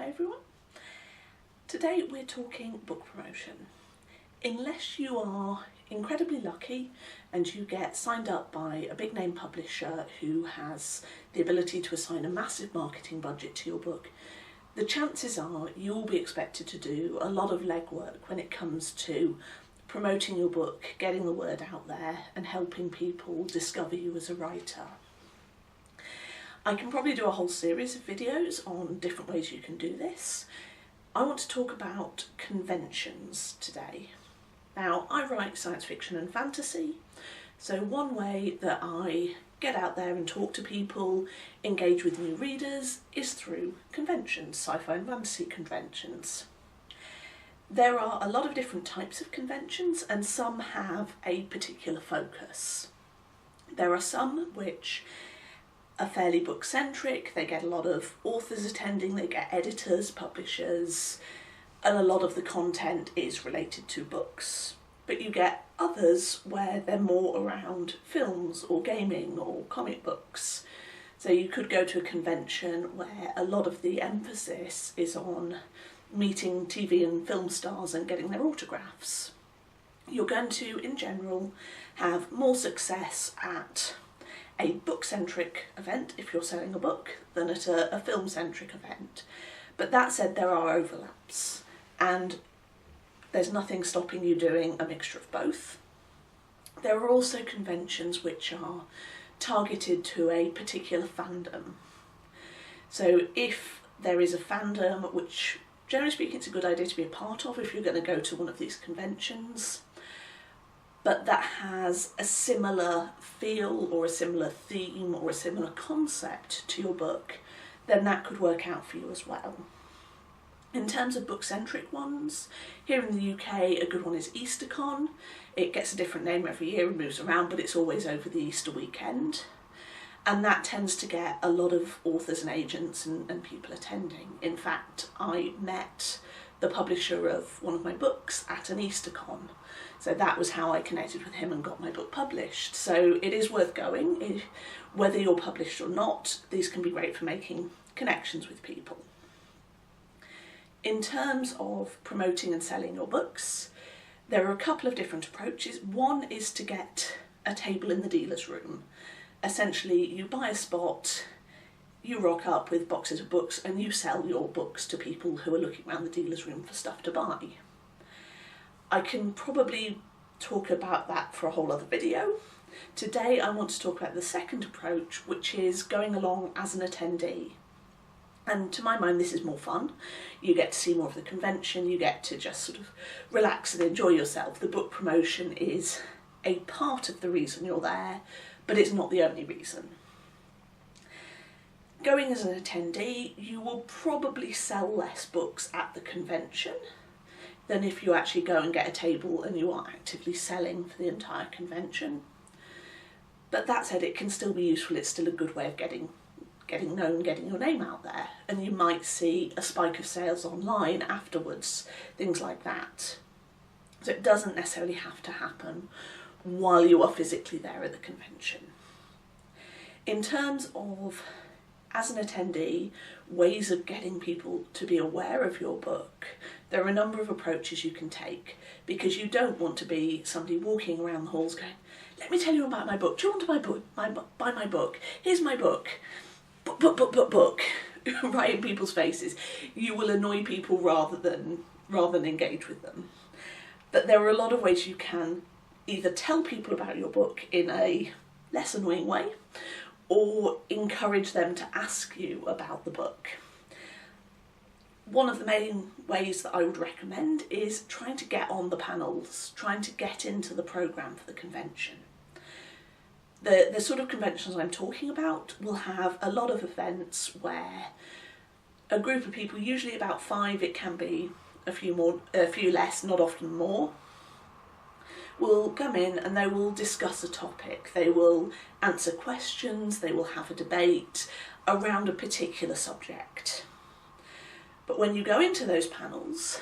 Hi everyone. Today we're talking book promotion. Unless you are incredibly lucky and you get signed up by a big name publisher who has the ability to assign a massive marketing budget to your book, the chances are you'll be expected to do a lot of legwork when it comes to promoting your book, getting the word out there and helping people discover you as a writer. I can probably do a whole series of videos on different ways you can do this. I want to talk about conventions today. Now, I write science fiction and fantasy, so one way that I get out there and talk to people, engage with new readers, is through conventions, sci-fi and fantasy conventions. There are a lot of different types of conventions and some have a particular focus. There are some which are fairly book-centric, they get a lot of authors attending, they get editors, publishers, and a lot of the content is related to books. But you get others where they're more around films or gaming or comic books. So you could go to a convention where a lot of the emphasis is on meeting TV and film stars and getting their autographs. You're going to, in general, have more success at a book-centric event if you're selling a book than at a film-centric event. But that said, there are overlaps and there's nothing stopping you doing a mixture of both. There are also conventions which are targeted to a particular fandom. So if there is a fandom which, generally speaking, it's a good idea to be a part of if you're going to go to one of these conventions, but that has a similar feel or a similar theme or a similar concept to your book, then that could work out for you as well. In terms of book-centric ones, here in the UK a good one is EasterCon. It gets a different name every year and moves around, but it's always over the Easter weekend. And that tends to get a lot of authors and agents and people attending. In fact, I met the publisher of one of my books at an EasterCon. So that was how I connected with him and got my book published. So it is worth going. Whether you're published or not, these can be great for making connections with people. In terms of promoting and selling your books, there are a couple of different approaches. One is to get a table in the dealer's room. Essentially, you buy a spot, you rock up with boxes of books and you sell your books to people who are looking around the dealer's room for stuff to buy. I can probably talk about that for a whole other video. Today I want to talk about the second approach, which is going along as an attendee. And to my mind, this is more fun. You get to see more of the convention, you get to just sort of relax and enjoy yourself. The book promotion is a part of the reason you're there, but it's not the only reason. Going as an attendee, you will probably sell less books at the convention than if you actually go and get a table and you are actively selling for the entire convention. But that said, it can still be useful. It's still a good way of getting known, getting your name out there, and you might see a spike of sales online afterwards, things like that. So it doesn't necessarily have to happen while you are physically there at the convention. In terms of, as an attendee, ways of getting people to be aware of your book, there are a number of approaches you can take, because you don't want to be somebody walking around the halls going, let me tell you about my book, do you want to buy my book, here's my book, book, right in people's faces. You will annoy people rather than engage with them. But there are a lot of ways you can either tell people about your book in a less annoying way or encourage them to ask you about the book. One of the main ways that I would recommend is trying to get on the panels, trying to get into the programme for the convention. The sort of conventions I'm talking about will have a lot of events where a group of people, usually about 5, it can be a few less, not often more, will come in and they will discuss a topic. They will answer questions, they will have a debate around a particular subject. But when you go into those panels,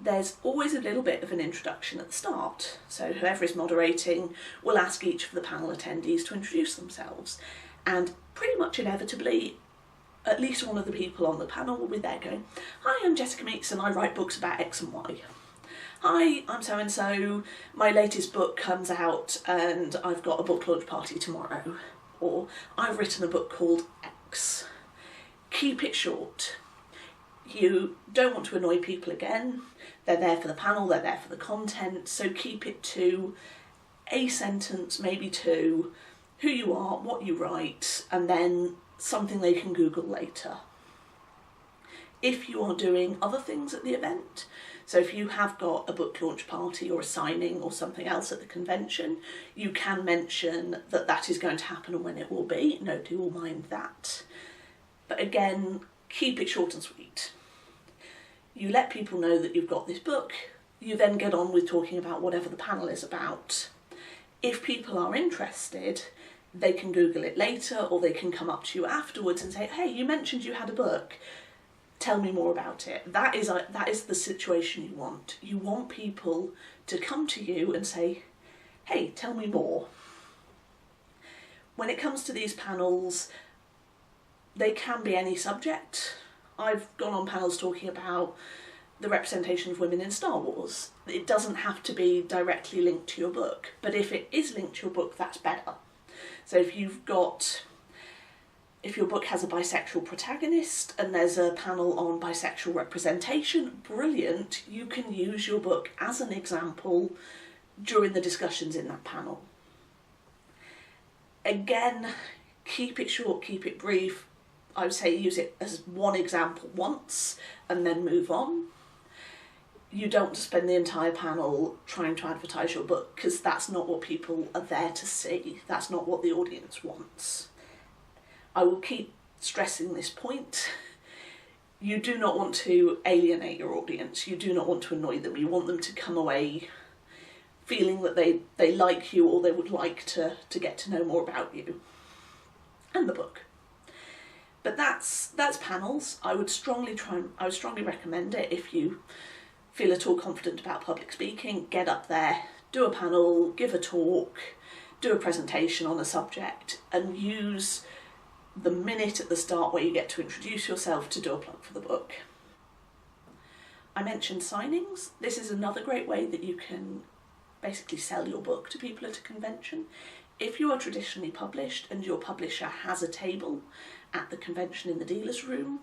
there's always a little bit of an introduction at the start. So whoever is moderating will ask each of the panel attendees to introduce themselves. And pretty much inevitably, at least one of the people on the panel will be there going, "Hi, I'm Jessica Meeks and I write books about X and Y. Hi, I'm so-and-so, my latest book comes out and I've got a book launch party tomorrow." Or, "I've written a book called X." Keep it short. You don't want to annoy people again. They're there for the panel, they're there for the content, so keep it to a sentence, maybe two, who you are, what you write, and then something they can Google later. If you are doing other things at the event, so if you have got a book launch party or a signing or something else at the convention, you can mention that that is going to happen and when it will be. Nobody will mind that. But again, keep it short and sweet. You let people know that you've got this book, you then get on with talking about whatever the panel is about. If people are interested, they can Google it later or they can come up to you afterwards and say, "Hey, you mentioned you had a book. Tell me more about it." That is the situation you want. You want people to come to you and say, "Hey, tell me more." When it comes to these panels, they can be any subject. I've gone on panels talking about the representation of women in Star Wars. It doesn't have to be directly linked to your book, but if it is linked to your book, that's better. So if your book has a bisexual protagonist and there's a panel on bisexual representation, brilliant, you can use your book as an example during the discussions in that panel. Again, keep it short, keep it brief. I would say use it as one example once and then move on. You don't spend the entire panel trying to advertise your book because that's not what people are there to see. That's not what the audience wants. I will keep stressing this point. You do not want to alienate your audience. You do not want to annoy them. You want them to come away feeling that they like you or they would like to get to know more about you and the book. But that's panels. I would strongly recommend it if you feel at all confident about public speaking. Get up there, do a panel, give a talk, do a presentation on a subject, and use the minute at the start where you get to introduce yourself to do a plug for the book. I mentioned signings. This is another great way that you can basically sell your book to people at a convention. If you are traditionally published and your publisher has a table at the convention in the dealer's room,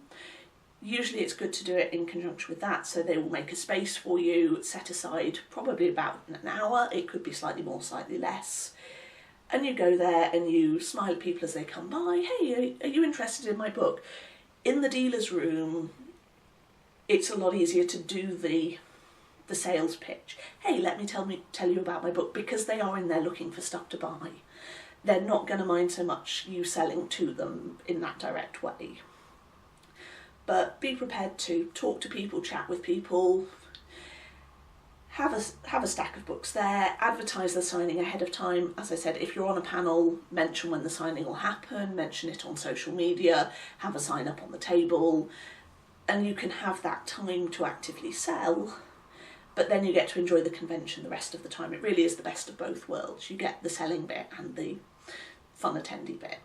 usually it's good to do it in conjunction with that, so they will make a space for you, set aside probably about an hour, it could be slightly more, slightly less, and you go there and you smile at people as they come by. "Hey, are you interested in my book?" In the dealer's room, it's a lot easier to do the sales pitch. "Hey, let me tell you about my book," because they are in there looking for stuff to buy. They're not going to mind so much you selling to them in that direct way. But be prepared to talk to people, chat with people, have a stack of books there, advertise the signing ahead of time. As I said, if you're on a panel, mention when the signing will happen, mention it on social media, have a sign up on the table, and you can have that time to actively sell, but then you get to enjoy the convention the rest of the time. It really is the best of both worlds. You get the selling bit and the fun attendee bit.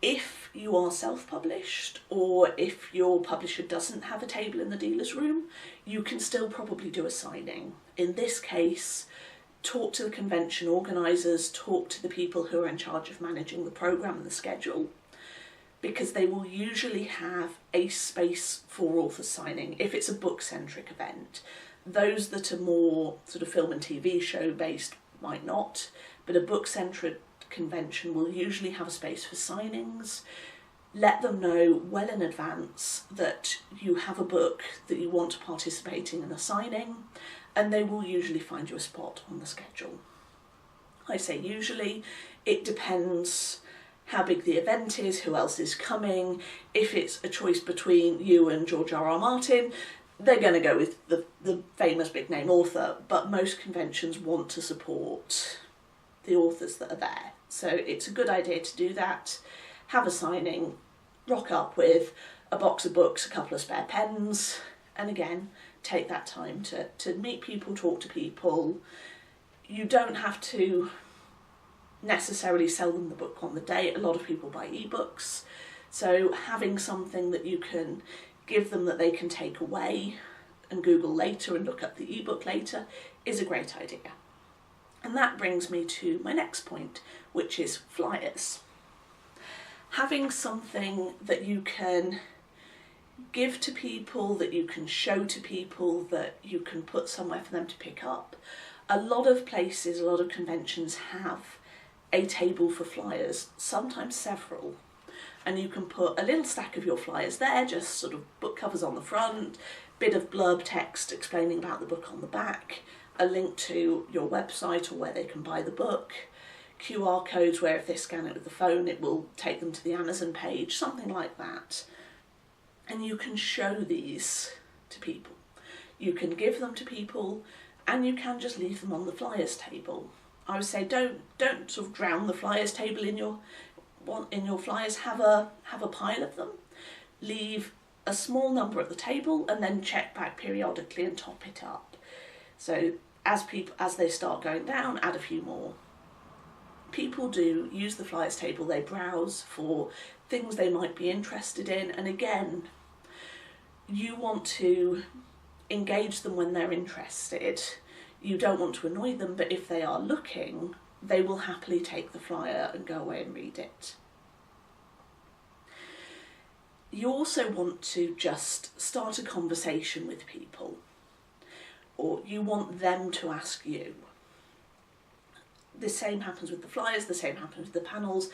If you are self-published or if your publisher doesn't have a table in the dealer's room, you can still probably do a signing. In this case, talk to the convention organisers, talk to the people who are in charge of managing the programme and the schedule, because they will usually have a space for author signing if it's a book-centric event. Those that are more sort of film and TV show based might not, but a book-centric convention will usually have a space for signings. Let them know well in advance that you have a book that you want to participate in a signing, and they will usually find you a spot on the schedule. I say usually, it depends how big the event is, who else is coming. If it's a choice between you and George R.R. Martin, they're going to go with the famous big name author, but most conventions want to support the authors that are there. So it's a good idea to do that. Have a signing, rock up with a box of books, a couple of spare pens, and again, take that time to meet people, talk to people. You don't have to necessarily sell them the book on the day. A lot of people buy ebooks, So having something that you can give them that they can take away and Google later and look up the ebook later is a great idea. And that brings me to my next point, which is flyers. Having something that you can give to people, that you can show to people, that you can put somewhere for them to pick up. A lot of places, a lot of conventions have a table for flyers, sometimes several. And you can put a little stack of your flyers there, just sort of book covers on the front, bit of blurb text explaining about the book on the back, a link to your website or where they can buy the book, QR codes where if they scan it with the phone it will take them to the Amazon page, something like that. And you can show these to people. You can give them to people and you can just leave them on the flyers table. I would say don't sort of drown the flyers table in your flyers. Have a pile of them. Leave a small number at the table and then check back periodically and top it up. So as they start going down, add a few more. People do use the flyers table, they browse for things they might be interested in, and again, you want to engage them when they're interested. You don't want to annoy them, but if they are looking, they will happily take the flyer and go away and read it. You also want to just start a conversation with people, or you want them to ask you. The same happens with the flyers, the same happens with the panels.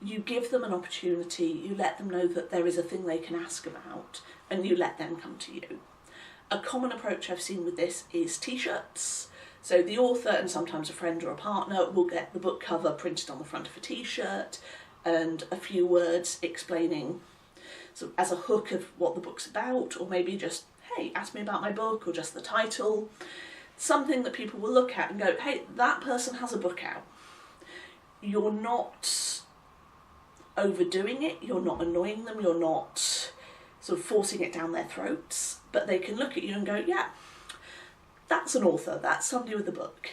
You give them an opportunity, you let them know that there is a thing they can ask about, and you let them come to you. A common approach I've seen with this is t-shirts. So the author and sometimes a friend or a partner will get the book cover printed on the front of a t-shirt and a few words explaining, so as a hook of what the book's about, or maybe just, hey, ask me about my book, or just the title. Something that people will look at and go, hey, that person has a book out. You're not overdoing it, you're not annoying them, you're not sort of forcing it down their throats, but they can look at you and go, yeah, that's an author, that's somebody with a book.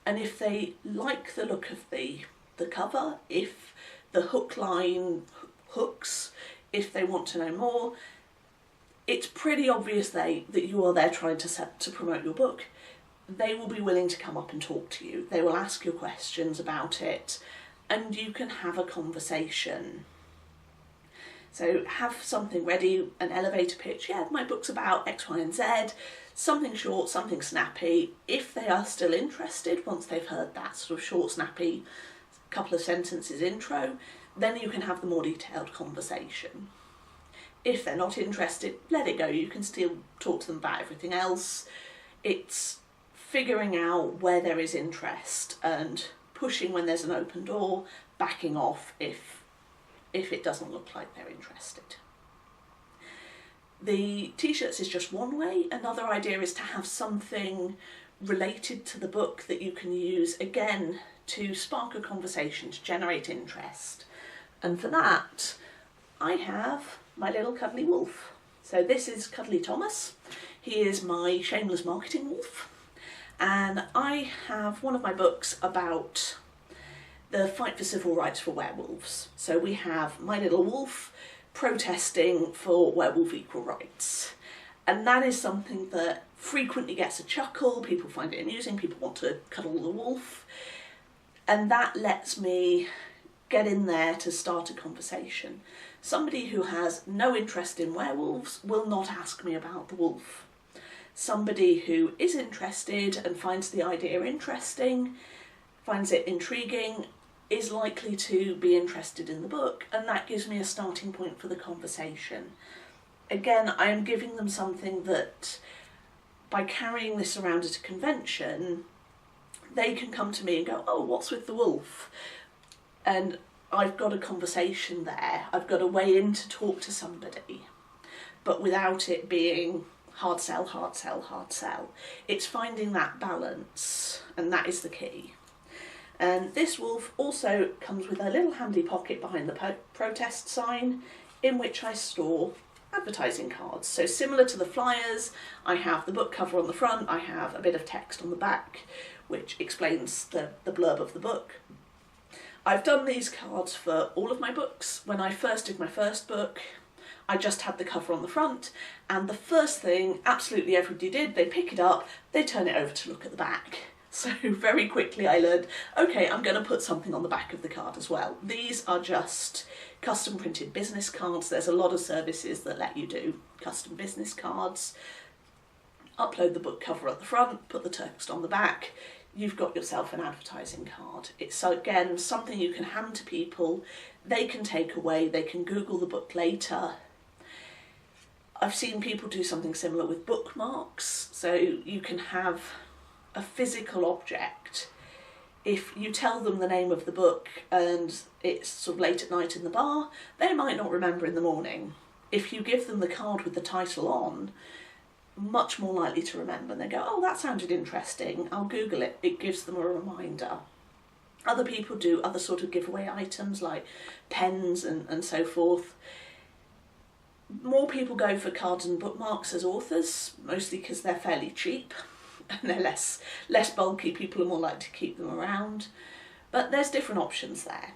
And if they like the look of the cover, if the hook line hooks, if they want to know more, it's pretty obvious that you are there trying to promote your book. They will be willing to come up and talk to you. They will ask you questions about it and you can have a conversation. So have something ready, an elevator pitch. Yeah, my book's about X, Y and Z. Something short, something snappy. If they are still interested, once they've heard that sort of short, snappy, couple of sentences intro, then you can have the more detailed conversation. If they're not interested, let it go. You can still talk to them about everything else. It's figuring out where there is interest and pushing when there's an open door, backing off if it doesn't look like they're interested. The t-shirts is just one way. Another idea is to have something related to the book that you can use, again, to spark a conversation, to generate interest. And for that, I have my little cuddly wolf. So this is Cuddly Thomas. He is my shameless marketing wolf. And I have one of my books about the fight for civil rights for werewolves. So we have my little wolf protesting for werewolf equal rights. And that is something that frequently gets a chuckle, people find it amusing, people want to cuddle the wolf. And that lets me get in there to start a conversation. Somebody who has no interest in werewolves will not ask me about the wolf. Somebody who is interested and finds the idea interesting, finds it intriguing, is likely to be interested in the book, and that gives me a starting point for the conversation. Again, I am giving them something that, by carrying this around at a convention, they can come to me and go, oh, what's with the wolf? And I've got a conversation there. I've got a way in to talk to somebody, but without it being hard sell, hard sell, hard sell. It's finding that balance, and that is the key. And this wolf also comes with a little handy pocket behind the protest sign in which I store advertising cards. So similar to the flyers, I have the book cover on the front, I have a bit of text on the back which explains the blurb of the book. I've done these cards for all of my books. When I first did my first book, I just had the cover on the front, and the first thing absolutely everybody did, they pick it up, they turn it over to look at the back. So very quickly I learned, okay, I'm going to put something on the back of the card as well. These are just custom printed business cards. There's a lot of services that let you do custom business cards. Upload the book cover at the front, put the text on the back, you've got yourself an advertising card. It's, again, something you can hand to people, they can take away, they can Google the book later. I've seen people do something similar with bookmarks, so you can have a physical object. If you tell them the name of the book and it's sort of late at night in the bar, they might not remember in the morning. If you give them the card with the title on, much more likely to remember, and they go, oh, that sounded interesting, I'll Google it. It gives them a reminder. Other people do other sort of giveaway items like pens and so forth. More people go for cards and bookmarks as authors, mostly because they're fairly cheap and they're less bulky. People are more likely to keep them around. But there's different options there.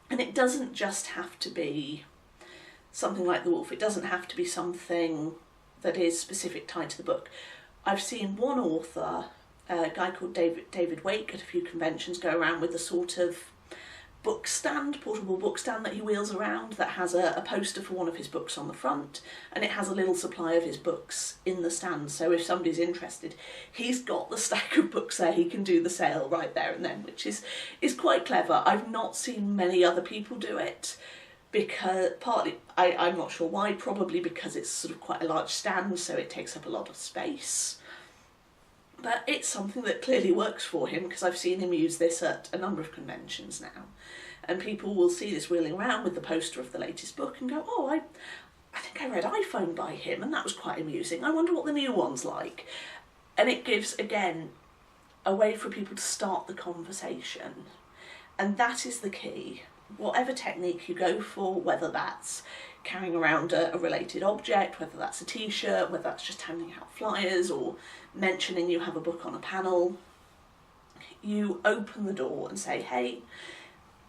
And it doesn't just have to be something like The Wolf. It doesn't have to be something that is specific tied to the book. I've seen one author, a guy called David Wake, at a few conventions go around with a sort of book stand, portable book stand that he wheels around that has a poster for one of his books on the front, and it has a little supply of his books in the stand, so if somebody's interested, he's got the stack of books there, he can do the sale right there and then, which is quite clever. I've not seen many other people do it, because partly, I'm not sure why, probably because it's sort of quite a large stand, so it takes up a lot of space. But it's something that clearly works for him, because I've seen him use this at a number of conventions now. And people will see this wheeling around with the poster of the latest book and go, oh, I think I read iPhone by him and that was quite amusing. I wonder what the new one's like. And it gives, again, a way for people to start the conversation. And that is the key. Whatever technique you go for, whether that's carrying around a related object, whether that's a t-shirt, whether that's just handing out flyers or mentioning you have a book on a panel, you open the door and say, hey,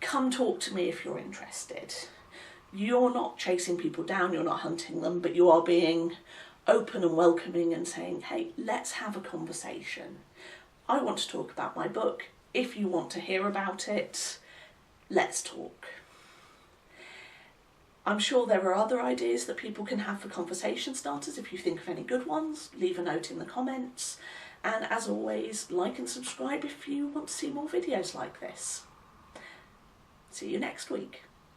come talk to me if you're interested. You're not chasing people down, you're not hunting them, but you are being open and welcoming and saying, hey, let's have a conversation. I want to talk about my book. If you want to hear about it, let's talk. I'm sure there are other ideas that people can have for conversation starters. If you think of any good ones, leave a note in the comments. And as always, like and subscribe if you want to see more videos like this. See you next week.